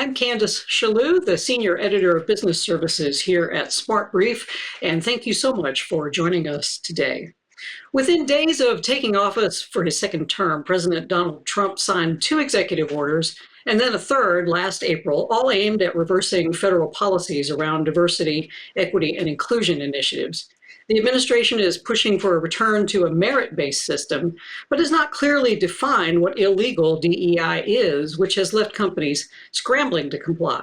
I'm Candace Chellew, the Senior Editor of Business Services here at SmartBrief, and thank you so much for joining us today. Within days of taking office for his second term, President Donald Trump signed two executive orders and then a third last April, all aimed at reversing federal policies around diversity, equity, and inclusion initiatives. The administration is pushing for a return to a merit-based system, but has not clearly defined what illegal DEI is, which has left companies scrambling to comply.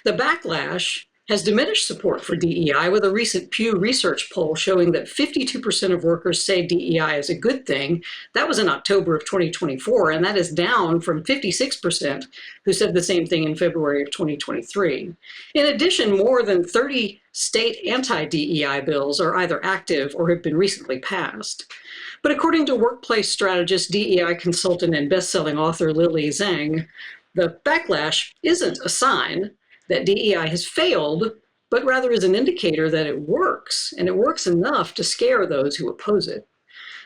The backlash has diminished support for DEI, with a recent Pew Research poll showing that 52% of workers say DEI is a good thing. That was in October of 2024, and that is down from 56% who said the same thing in February of 2023. In addition, more than 30 state anti-DEI bills are either active or have been recently passed. But according to workplace strategist, DEI consultant, and best-selling author Lily Zheng, the backlash isn't a sign that DEI has failed, but rather is an indicator that it works, and it works enough to scare those who oppose it.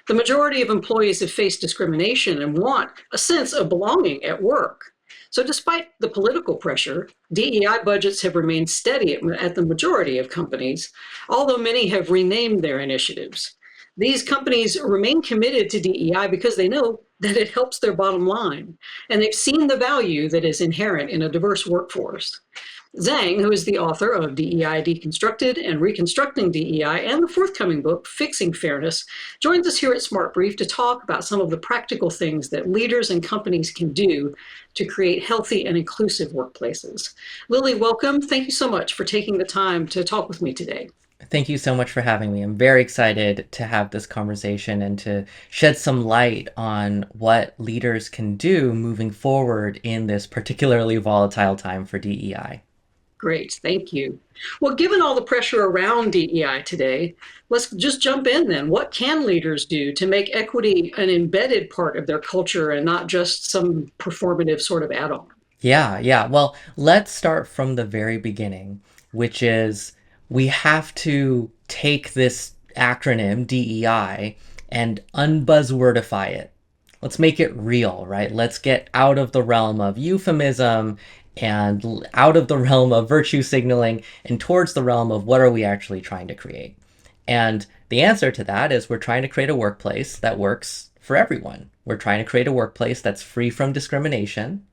The majority of employees have faced discrimination and want a sense of belonging at work. So despite the political pressure, DEI budgets have remained steady at the majority of companies, although many have renamed their initiatives. These companies remain committed to DEI because they know that it helps their bottom line, and they've seen the value that is inherent in a diverse workforce. Zhang, who is the author of DEI Deconstructed and Reconstructing DEI and the forthcoming book, Fixing Fairness, joins us here at SmartBrief to talk about some of the practical things that leaders and companies can do to create healthy and inclusive workplaces. Lily, welcome. Thank you so much for taking the time to talk with me today. Thank you so much for having me. I'm very excited to have this conversation and to shed some light on what leaders can do moving forward in this particularly volatile time for DEI. Great, thank you. Well, given all the pressure around DEI today, let's just jump in then. What can leaders do to make equity an embedded part of their culture and not just some performative sort of add-on? Yeah. Well, let's start from the very beginning, which is we have to take this acronym DEI and unbuzzwordify it. Let's make it real, right? Let's get out of the realm of euphemism and out of the realm of virtue signaling and towards the realm of what are we actually trying to create. And the answer to that is we're trying to create a workplace that works for everyone. We're trying to create a workplace that's free from discrimination,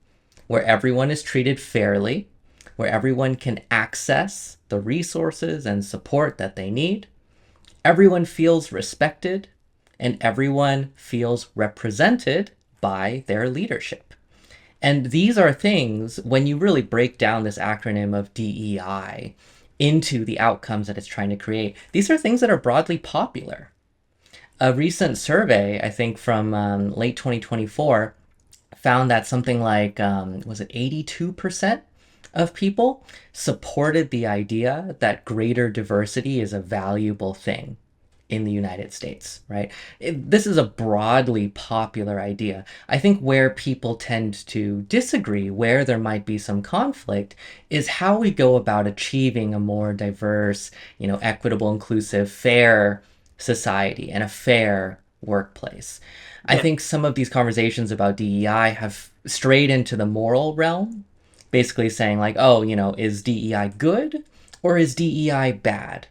where everyone is treated fairly, where everyone can access the resources and support that they need. Everyone feels respected, and everyone feels represented by their leadership. And these are things, when you really break down this acronym of DEI into the outcomes that it's trying to create, these are things that are broadly popular. A recent survey, I think from late 2024, found that something like, was it 82% of people supported the idea that greater diversity is a valuable thing in the United States, right? This is a broadly popular idea. I think where people tend to disagree, where there might be some conflict, is how we go about achieving a more diverse, equitable, inclusive, fair society and a fair workplace. I think some of these conversations about DEI have strayed into the moral realm, basically saying like, is DEI good or is DEI bad?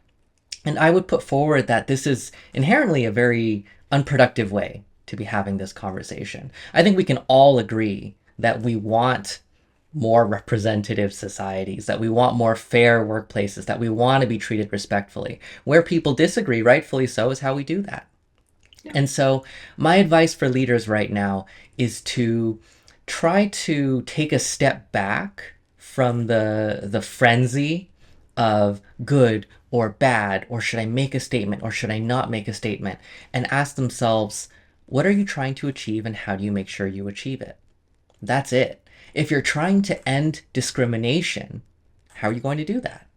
And I would put forward that this is inherently a very unproductive way to be having this conversation. I think we can all agree that we want more representative societies, that we want more fair workplaces, that we want to be treated respectfully. Where people disagree, rightfully so, is how we do that. And so my advice for leaders right now is to try to take a step back from the frenzy of good or bad, or should I make a statement or should I not make a statement, and ask themselves, what are you trying to achieve and how do you make sure you achieve it? That's it. If you're trying to end discrimination, how are you going to do that?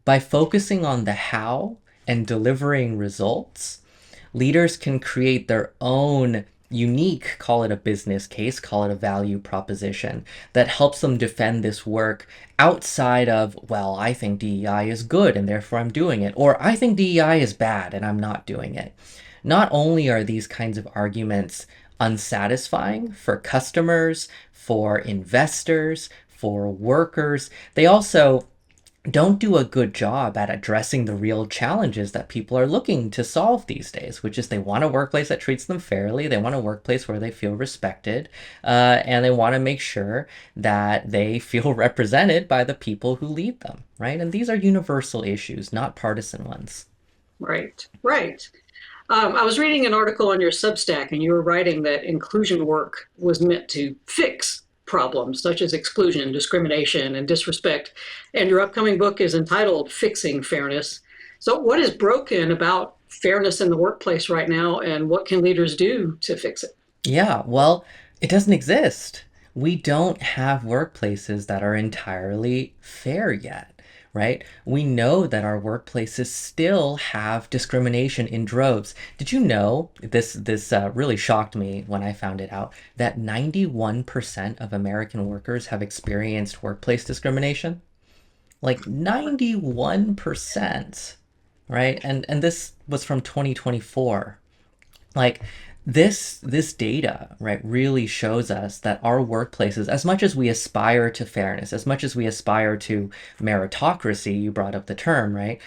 By focusing on the how and delivering results, leaders can create their own unique, call it a business case, call it a value proposition, that helps them defend this work outside of, well, I think DEI is good and therefore I'm doing it, or I think DEI is bad and I'm not doing it. Not only are these kinds of arguments unsatisfying for customers, for investors, for workers. They also don't do a good job at addressing the real challenges that people are looking to solve these days, which is they want a workplace that treats them fairly, they want a workplace where they feel respected, and they want to make sure that they feel represented by the people who lead them, right? And these are universal issues, not partisan ones. Right, right. I was reading an article on your Substack, and you were writing that inclusion work was meant to fix problems such as exclusion, discrimination, and disrespect. And your upcoming book is entitled Fixing Fairness. So, what is broken about fairness in the workplace right now, and what can leaders do to fix it? Yeah, well, it doesn't exist. We don't have workplaces that are entirely fair yet, right? We know that our workplaces still have discrimination in droves. Did you know this really shocked me when I found it out that 91% of American workers have experienced workplace discrimination? Like 91%, right? And this was from 2024. Like this data, right, really shows us that our workplaces, as much as we aspire to fairness, as much as we aspire to meritocracy, you brought up the term, right,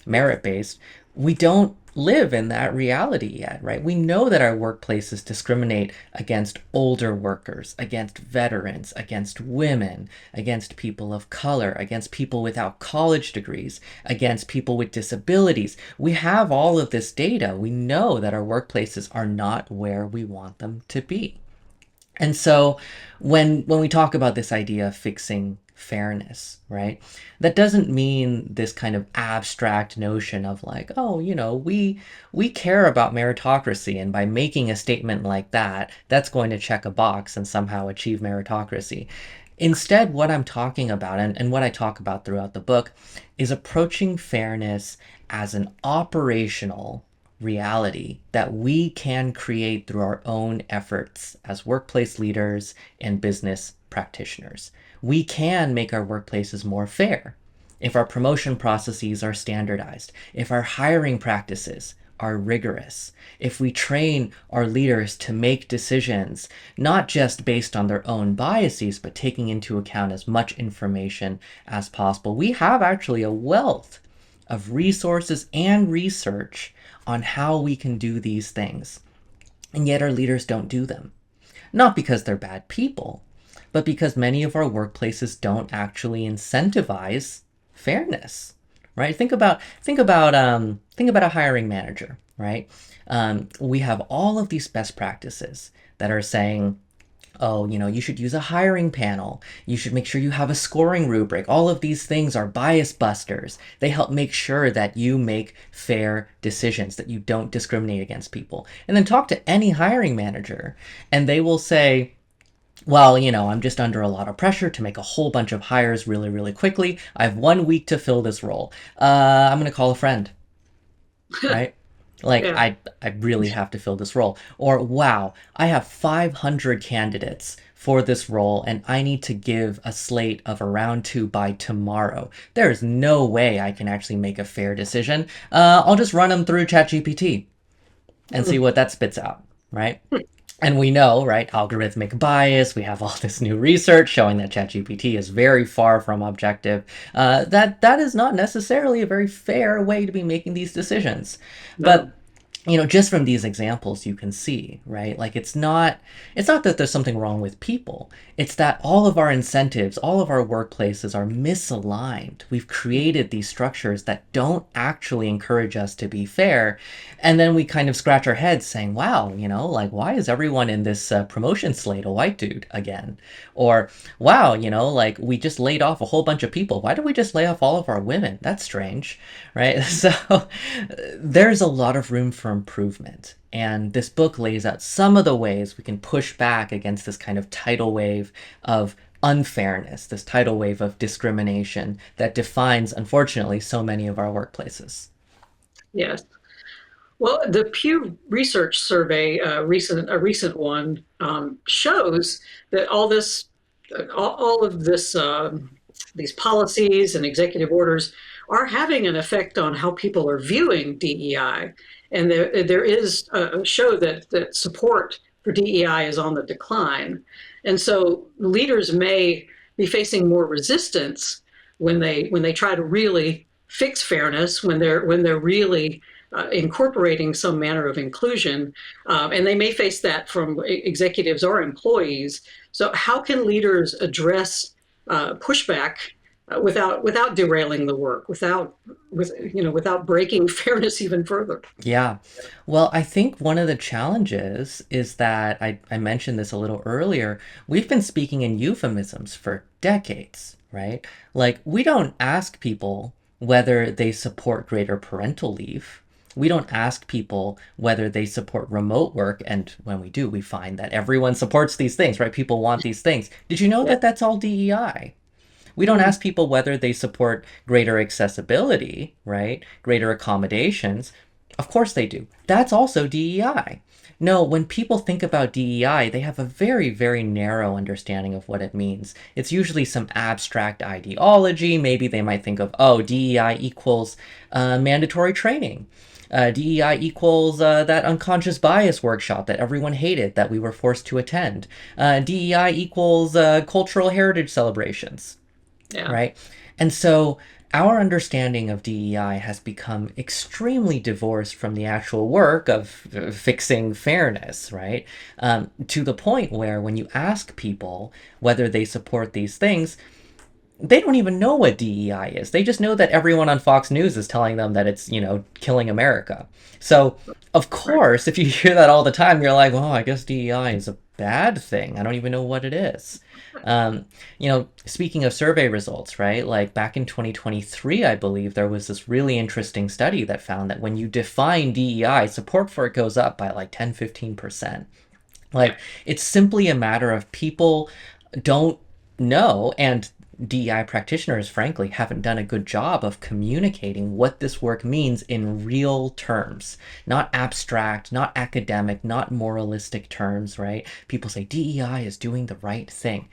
merit-based, we don't live in that reality yet, right? We know that our workplaces discriminate against older workers, against veterans, against women, against people of color, against people without college degrees, against people with disabilities. We have all of this data. We know that our workplaces are not where we want them to be. And so when we talk about this idea of fixing fairness, right? That doesn't mean this kind of abstract notion of like, oh, we care about meritocracy, and by making a statement like that, that's going to check a box and somehow achieve meritocracy. Instead, what I'm talking about, and what I talk about throughout the book, is approaching fairness as an operational reality that we can create through our own efforts as workplace leaders and business practitioners. We can make our workplaces more fair if our promotion processes are standardized, if our hiring practices are rigorous, if we train our leaders to make decisions not just based on their own biases, but taking into account as much information as possible. We have actually a wealth of resources and research on how we can do these things. And yet our leaders don't do them. Not because they're bad people, but because many of our workplaces don't actually incentivize fairness, right? Think about a hiring manager, right? We have all of these best practices that are saying, oh, you should use a hiring panel. You should make sure you have a scoring rubric. All of these things are bias busters. They help make sure that you make fair decisions, that you don't discriminate against people. And then talk to any hiring manager, and they will say, well, I'm just under a lot of pressure to make a whole bunch of hires really, really quickly. I have 1 week to fill this role. I'm going to call a friend, right? Like, Yeah. I really have to fill this role. Or, wow, I have 500 candidates for this role, and I need to give a slate of a round 2 by tomorrow. There's no way I can actually make a fair decision. I'll just run them through ChatGPT and see what that spits out, right? And we know, right, algorithmic bias, we have all this new research showing that ChatGPT is very far from objective. That is not necessarily a very fair way to be making these decisions. No. But just from these examples, you can see, right? Like it's not that there's something wrong with people. It's that all of our incentives, all of our workplaces are misaligned. We've created these structures that don't actually encourage us to be fair. And then we kind of scratch our heads saying, wow, like why is everyone in this promotion slate a white dude again? Or, wow, like we just laid off a whole bunch of people. Why did we just lay off all of our women? That's strange, right? So there's a lot of room for improvement. And this book lays out some of the ways we can push back against this kind of tidal wave of unfairness, this tidal wave of discrimination that defines, unfortunately, so many of our workplaces. Yes. Well, the Pew Research Survey, a recent one, shows that all of this, these policies and executive orders are having an effect on how people are viewing DEI. And there is a show that support for DEI is on the decline. And so leaders may be facing more resistance when they try to really fix fairness, when they're really incorporating some manner of inclusion, and they may face that from executives or employees. So, how can leaders address pushback without derailing the work, without breaking fairness even further? Yeah. Well, I think one of the challenges is that I mentioned this a little earlier. We've been speaking in euphemisms for decades, right? Like, we don't ask people whether they support greater parental leave. We don't ask people whether they support remote work. And when we do, we find that everyone supports these things, right? People want these things. Did you know Yeah. that that's all DEI? We don't Mm. ask people whether they support greater accessibility, right? Greater accommodations. Of course they do. That's also DEI. No, when people think about DEI, they have a very, very narrow understanding of what it means. It's usually some abstract ideology. Maybe they might think of, oh, DEI equals mandatory training. DEI equals that unconscious bias workshop that everyone hated that we were forced to attend. DEI equals cultural heritage celebrations, Yeah. right? And so our understanding of DEI has become extremely divorced from the actual work of fixing fairness, right? To the point where when you ask people whether they support these things, they don't even know what DEI is. They just know that everyone on Fox News is telling them that it's, killing America. So, of Right. course, if you hear that all the time, you're like, well, I guess DEI is a bad thing. I don't even know what it is. Speaking of survey results, right? Like back in 2023, I believe there was this really interesting study that found that when you define DEI, support for it goes up by like 10-15%. Yeah. Like, it's simply a matter of people don't know, and DEI practitioners, frankly, haven't done a good job of communicating what this work means in real terms, not abstract, not academic, not moralistic terms, right? People say DEI is doing the right thing.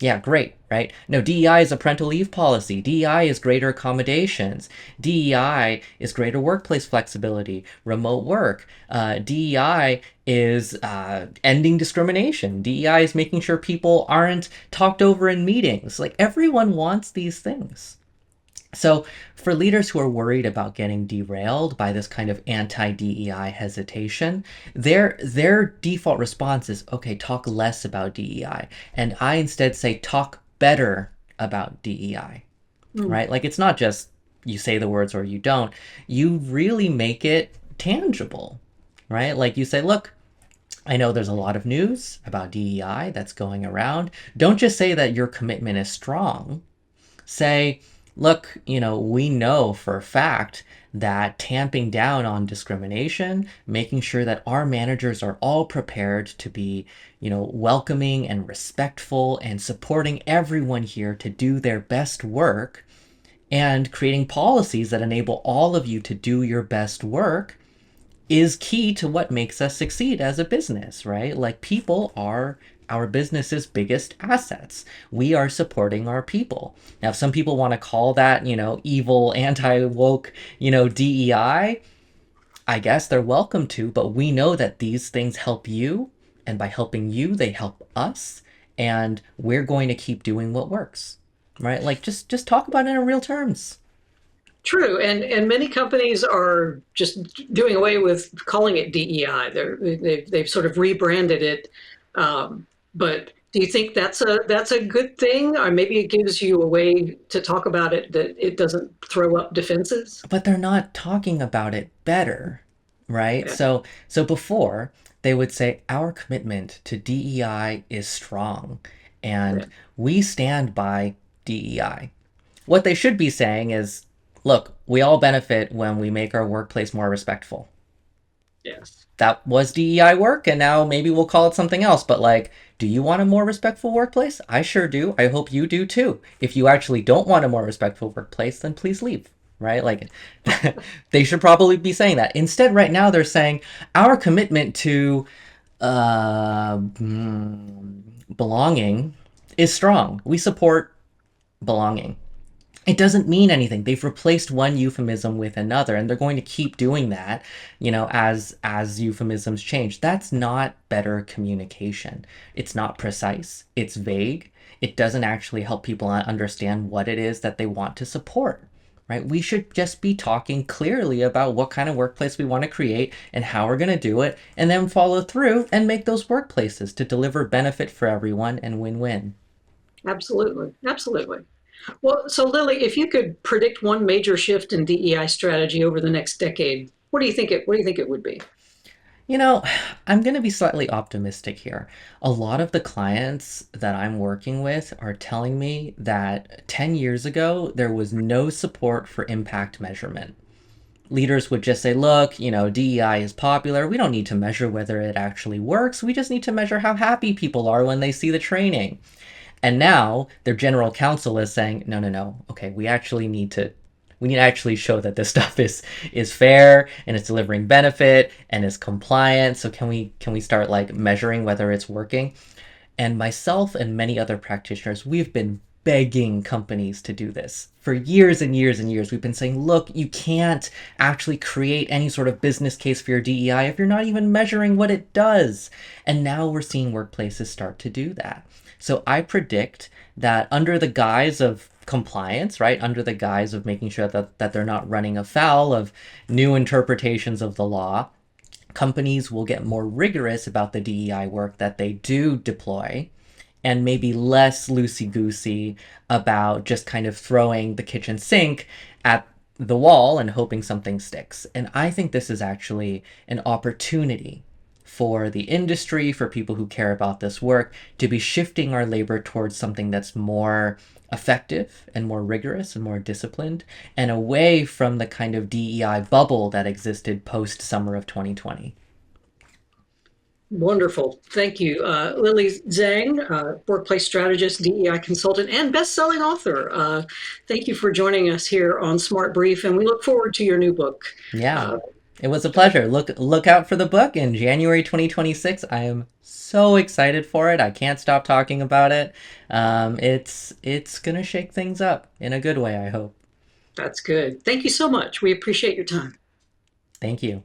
Yeah, great, right? No, DEI is a parental leave policy. DEI is greater accommodations. DEI is greater workplace flexibility, remote work. DEI is ending discrimination. DEI is making sure people aren't talked over in meetings. Like, everyone wants these things. So, for leaders who are worried about getting derailed by this kind of anti-DEI hesitation, their default response is, okay, talk less about DEI. And I instead say talk better about DEI, Mm. right? Like, it's not just you say the words or you don't. You really make it tangible, right? Like, you say, look, I know there's a lot of news about DEI that's going around. Don't just say that your commitment is strong. Say, look, we know for a fact that tamping down on discrimination, making sure that our managers are all prepared to be, welcoming and respectful and supporting everyone here to do their best work, and creating policies that enable all of you to do your best work is key to what makes us succeed as a business, right? Like, people are our business's biggest assets. We are supporting our people. Now, if some people want to call that, evil, anti-woke, DEI, I guess they're welcome to, but we know that these things help you, and by helping you, they help us, and we're going to keep doing what works, right? Like, just talk about it in real terms. True, and many companies are just doing away with calling it DEI. They've sort of rebranded it. But do you think that's a good thing, or maybe it gives you a way to talk about it that it doesn't throw up defenses? But they're not talking about it better, right? Yeah, So before, they would say our commitment to DEI is strong yeah, and we stand by DEI. What they should be saying is, look, we all benefit when we make our workplace more respectful. yes. That was DEI work, and now maybe we'll call it something else. But, like, do you want a more respectful workplace? I sure do. I hope you do too. If you actually don't want a more respectful workplace, then please leave. Right? Like, they should probably be saying that. Instead, right now, they're saying our commitment to belonging is strong. We support belonging. It doesn't mean anything. They've replaced one euphemism with another, and they're going to keep doing that, as euphemisms change. That's not better communication. It's not precise. It's vague. It doesn't actually help people understand what it is that they want to support. Right? We should just be talking clearly about what kind of workplace we want to create and how we're going to do it, and then follow through and make those workplaces to deliver benefit for everyone and win-win. Absolutely. Absolutely. Well, so Lily, if you could predict one major shift in DEI strategy over the next decade, what do you think it would be? You know, I'm going to be slightly optimistic here. A lot of the clients that I'm working with are telling me that 10 years ago, there was no support for impact measurement. Leaders would just say, look, DEI is popular. We don't need to measure whether it actually works. We just need to measure how happy people are when they see the training. And now their general counsel is saying, no, no, no. Okay, we need to actually show that this stuff is fair and it's delivering benefit and is compliant. So can we start like measuring whether it's working? And myself and many other practitioners, we've been begging companies to do this for years and years and years. We've been saying, look, you can't actually create any sort of business case for your DEI if you're not even measuring what it does. And now we're seeing workplaces start to do that. So I predict that under the guise of compliance, right, under the guise of making sure that they're not running afoul of new interpretations of the law, companies will get more rigorous about the DEI work that they do deploy, and maybe less loosey goosey about just kind of throwing the kitchen sink at the wall and hoping something sticks. And I think this is actually an opportunity for the industry, for people who care about this work, to be shifting our labor towards something that's more effective and more rigorous and more disciplined, and away from the kind of DEI bubble that existed post summer of 2020. Wonderful. Thank you. Lily Zheng, workplace strategist, DEI consultant, and best-selling author. Thank you for joining us here on Smart Brief, and we look forward to your new book. Yeah, Uh, it was a pleasure. Look out for the book in January 2026. I am so excited for it. I can't stop talking about it. It's gonna shake things up in a good way, I hope. that's good. Thank you so much. We appreciate your time. Thank you.